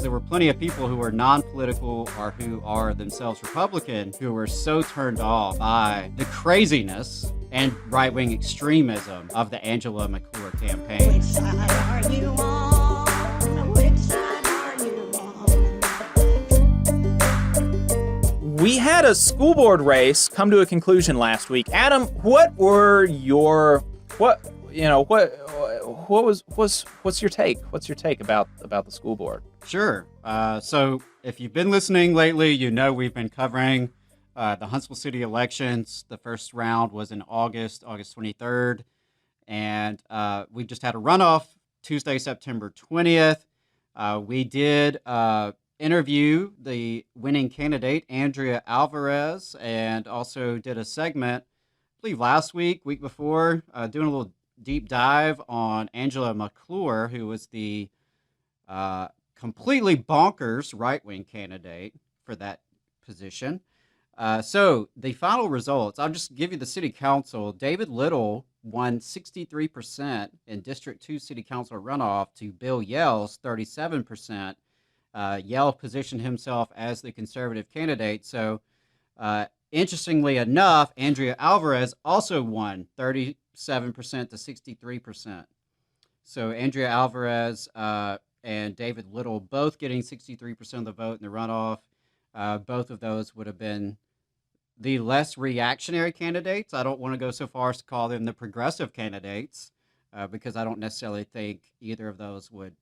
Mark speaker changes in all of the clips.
Speaker 1: There were plenty of people who were non-political or who are themselves Republican who were so turned off by the craziness and right-wing extremism of the Angela McClure campaign.
Speaker 2: Which side are you on? Which side are you on?
Speaker 3: We had a school board race come to a conclusion last week. Adam, what were your what's your take? What's your take about the school board?
Speaker 1: Sure. So if you've been listening lately, you know we've been covering the Huntsville city elections. The first round was in August 23rd. And we just had a runoff Tuesday, September 20th. We did interview the winning candidate, Andrea Alvarez, and also did a segment, I believe last week before, doing a little deep dive on Angela McClure, who was the completely bonkers right-wing candidate for that position. So the final results, I'll just give you the city council. David Little won 63% in District 2 city council runoff to Bill Yell's 37%. Yell positioned himself as the conservative candidate. So interestingly enough, Andrea Alvarez also won 37% to 63%. So Andrea Alvarez and David Little both getting 63% of the vote in the runoff. Both of those would have been the less reactionary candidates. I don't want to go so far as to call them the progressive candidates because I don't necessarily think either of those would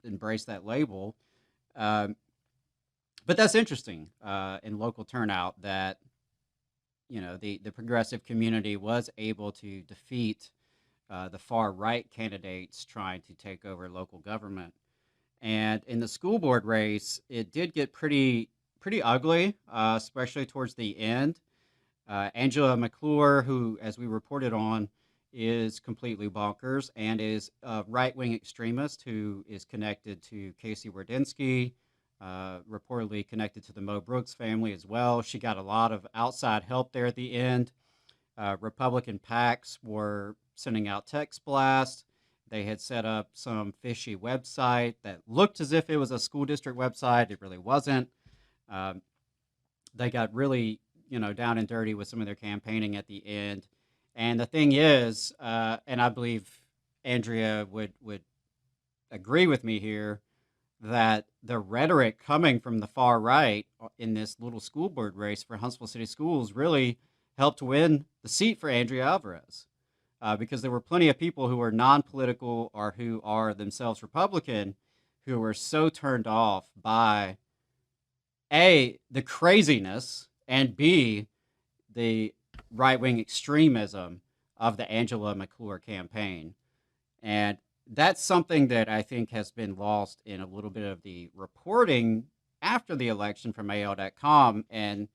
Speaker 1: embrace that label. But that's interesting in local turnout that, you know, the progressive community was able to defeat the far right candidates trying to take over local government. And in the school board race, it did get pretty ugly, especially towards the end. Angela McClure, who, as we reported on, is completely bonkers and is a right-wing extremist who is connected to Casey Wardynski, reportedly connected to the Mo Brooks family as well. She got a lot of outside help there at the end. Republican PACs were sending out text blasts. They had set up some fishy website that looked as if it was a school district website. It really wasn't. They got really, down and dirty with some of their campaigning at the end. And the thing is, and I believe Andrea would agree with me here, that the rhetoric coming from the far right in this little school board race for Huntsville City Schools really helped win the seat for Andrea Alvarez. Because there were plenty of people who were non-political or who are themselves Republican who were so turned off by A, the craziness, and B, the right-wing extremism of the Angela McClure campaign. And that's something that I think has been lost in a little bit of the reporting after the election from AL.com. And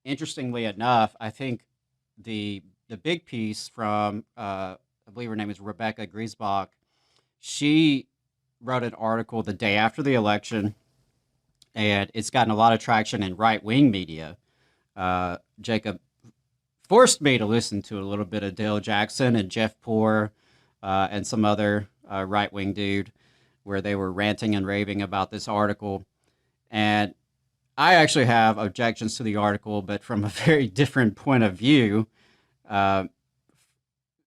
Speaker 1: interestingly enough, I think the big piece from, I believe her name is Rebecca Griesbach, she wrote an article the day after the election, and it's gotten a lot of traction in right-wing media. Jacob forced me to listen to a little bit of Dale Jackson and Jeff Poore and some other right-wing dude where they were ranting and raving about this article. And I actually have objections to the article, but from a very different point of view.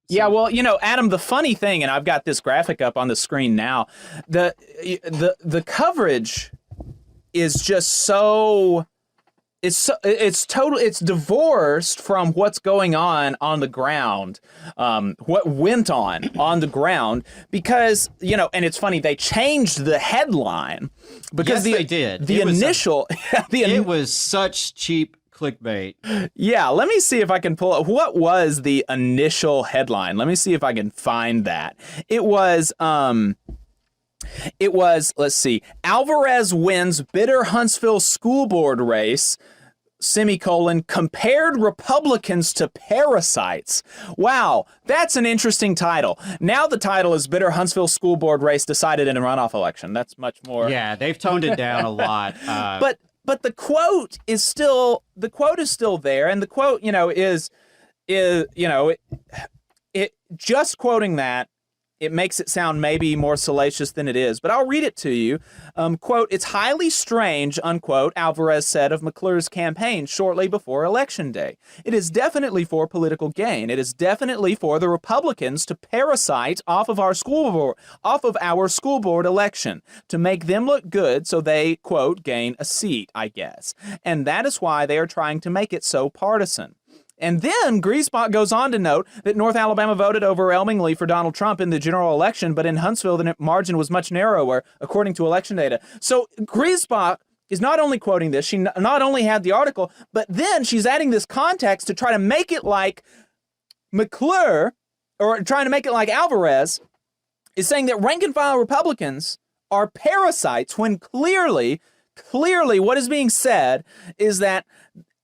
Speaker 3: Yeah, well, Adam, the funny thing, and I've got this graphic up on the screen now, the coverage is just so it's divorced from what's going on the ground, what went on the ground, because and it's funny, they changed the headline because
Speaker 1: they did.
Speaker 3: It
Speaker 1: was such cheap clickbait.
Speaker 3: Yeah, let me see if I can pull up what was the initial headline. Let me see if I can find that. It was, let's see, Alvarez wins bitter Huntsville school board race, compared Republicans to parasites. Wow, that's an interesting title. Now the title is Bitter Huntsville School Board Race Decided in a Runoff Election. That's much more.
Speaker 1: Yeah, they've toned it down a lot.
Speaker 3: But the quote is still there, and the quote, is just quoting that it makes it sound maybe more salacious than it is, but I'll read it to you. Quote, "It's highly strange," unquote, Alvarez said of McClure's campaign shortly before Election Day. "It is definitely for political gain. It is definitely for the Republicans to parasite off of our school board election, to make them look good so they, quote, gain a seat, I guess. And that is why they are trying to make it so partisan." And then Griesbach goes on to note that North Alabama voted overwhelmingly for Donald Trump in the general election, but in Huntsville, the margin was much narrower, according to election data. So Griesbach is not only quoting this, she not only had the article, but then she's adding this context to try to make it like McClure, or trying to make it like Alvarez, is saying that rank and file Republicans are parasites, when clearly what is being said is that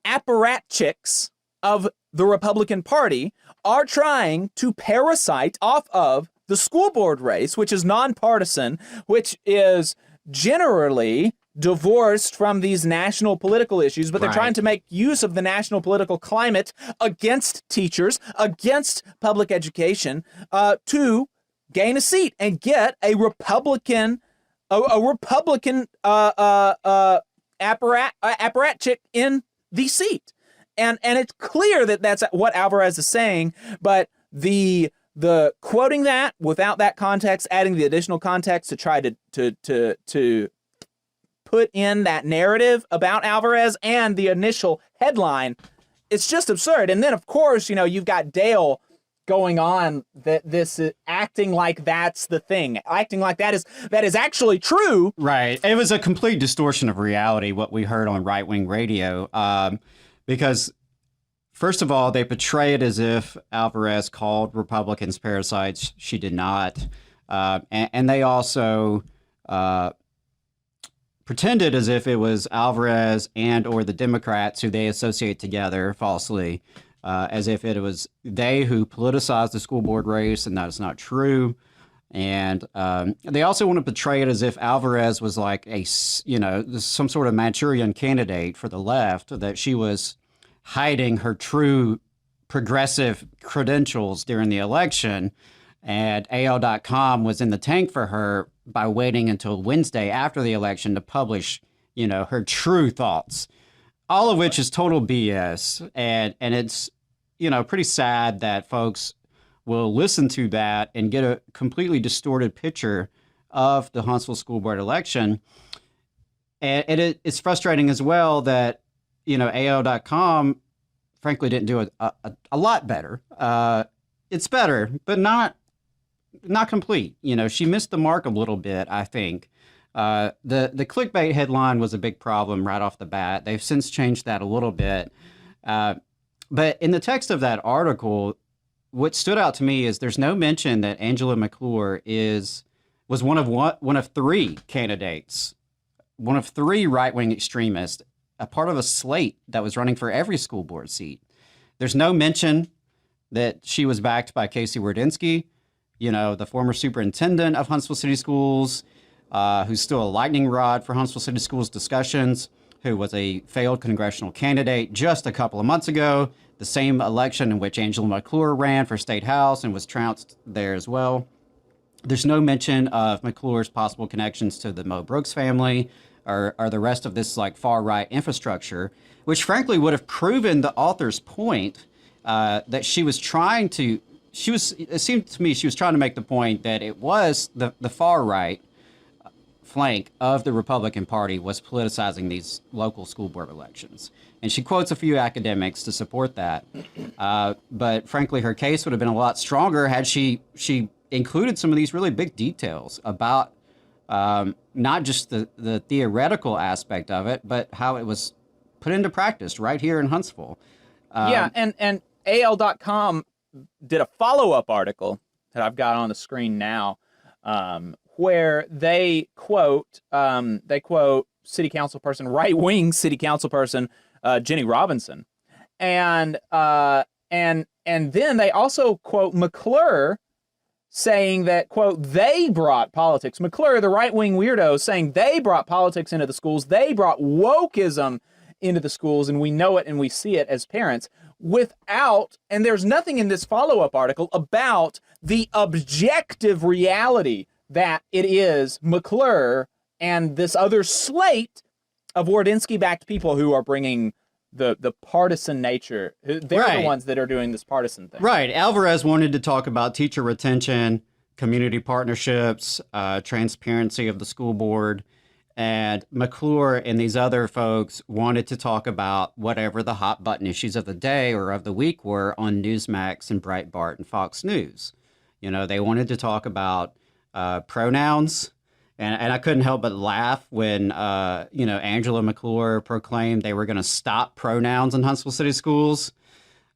Speaker 3: apparatchiks of the Republican Party are trying to parasite off of the school board race, which is nonpartisan, which is generally divorced from these national political issues, but they're trying to make use of the national political climate against teachers, against public education, to gain a seat and get a Republican apparatchik in the seat. And it's clear that that's what Alvarez is saying, but the quoting that without that context, adding the additional context to try to put in that narrative about Alvarez and the initial headline, it's just absurd. And then, of course, you've got Dale going on that this is acting like that's the thing, acting like that is actually true.
Speaker 1: Right. It was a complete distortion of reality, what we heard on right-wing radio. Because, first of all, they portray it as if Alvarez called Republicans parasites. She did not. And they also pretended as if it was Alvarez and or the Democrats who they associate together falsely, as if it was they who politicized the school board race, and that is not true. And they also want to portray it as if Alvarez was like some sort of Manchurian candidate for the left, that she was hiding her true progressive credentials during the election. And AL.com was in the tank for her by waiting until Wednesday after the election to publish, her true thoughts, all of which is total BS. And it's, pretty sad that folks will listen to that and get a completely distorted picture of the Huntsville school board election. And it's frustrating as well that, AO.com frankly didn't do a lot better. It's better, but not complete. She missed the mark a little bit, I think. The clickbait headline was a big problem right off the bat. They've since changed that a little bit. But in the text of that article, what stood out to me is there's no mention that Angela McClure was one of three candidates, one of three right-wing extremists, a part of a slate that was running for every school board seat. There's no mention that she was backed by Casey Wardynski, the former superintendent of Huntsville City Schools, who's still a lightning rod for Huntsville City Schools discussions, who was a failed congressional candidate just a couple of months ago, the same election in which Angela McClure ran for state house and was trounced there as well. There's no mention of McClure's possible connections to the Mo Brooks family or the rest of this far-right infrastructure, which frankly would have proven the author's point that it seemed to me she was trying to make the point that it was the far-right flank of the Republican Party was politicizing these local school board elections. And she quotes a few academics to support that. But frankly, her case would have been a lot stronger had she included some of these really big details about not just the theoretical aspect of it, but how it was put into practice right here in Huntsville.
Speaker 3: And AL.com did a follow-up article that I've got on the screen now, where they quote city council person, right-wing city council person, Jenny Robinson, and then they also quote McClure saying that, quote, they brought politics. McClure, the right-wing weirdo, saying they brought politics into the schools. They brought wokeism into the schools, and we know it and we see it as parents. without, and there's nothing in this follow-up article about the objective reality that it is McClure and this other slate of Wardinsky-backed people who are bringing the partisan nature. They're the ones that are doing this partisan thing.
Speaker 1: Right. Alvarez wanted to talk about teacher retention, community partnerships, transparency of the school board, and McClure and these other folks wanted to talk about whatever the hot button issues of the day or of the week were on Newsmax and Breitbart and Fox News. You know, they wanted to talk about pronouns. And I couldn't help but laugh when, Angela McClure proclaimed they were going to stop pronouns in Huntsville City Schools.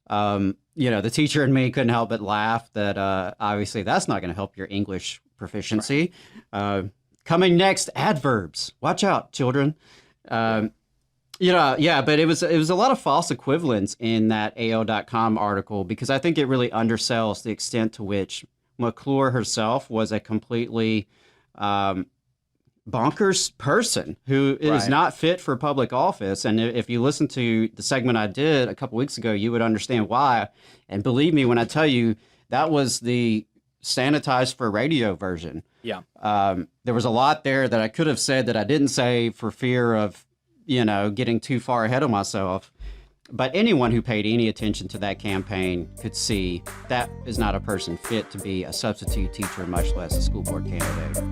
Speaker 1: The teacher in me couldn't help but laugh that obviously that's not going to help your English proficiency. Right. Coming next, adverbs. Watch out, children. But it was a lot of false equivalents in that AO.com article because I think it really undersells the extent to which McClure herself was a completely bonkers person who is not fit for public office. And if you listen to the segment I did a couple weeks ago, you would understand why. And believe me when I tell you, that was the sanitized for radio version.
Speaker 3: Yeah.
Speaker 1: There was a lot there that I could have said that I didn't say for fear of, getting too far ahead of myself. But anyone who paid any attention to that campaign could see that is not a person fit to be a substitute teacher, much less a school board candidate.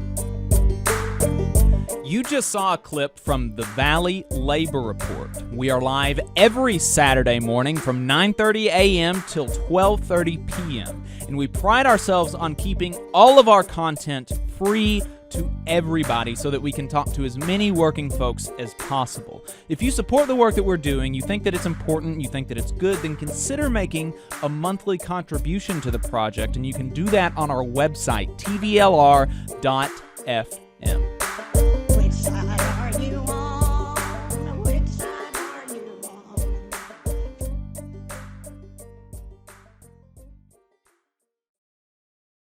Speaker 4: You just saw a clip from the Valley Labor Report. We are live every Saturday morning from 9:30 a.m. till 12:30 p.m. And we pride ourselves on keeping all of our content free to everybody so that we can talk to as many working folks as possible. If you support the work that we're doing, you think that it's important, you think that it's good, then consider making a monthly contribution to the project, and you can do that on our website, tvlr.fm.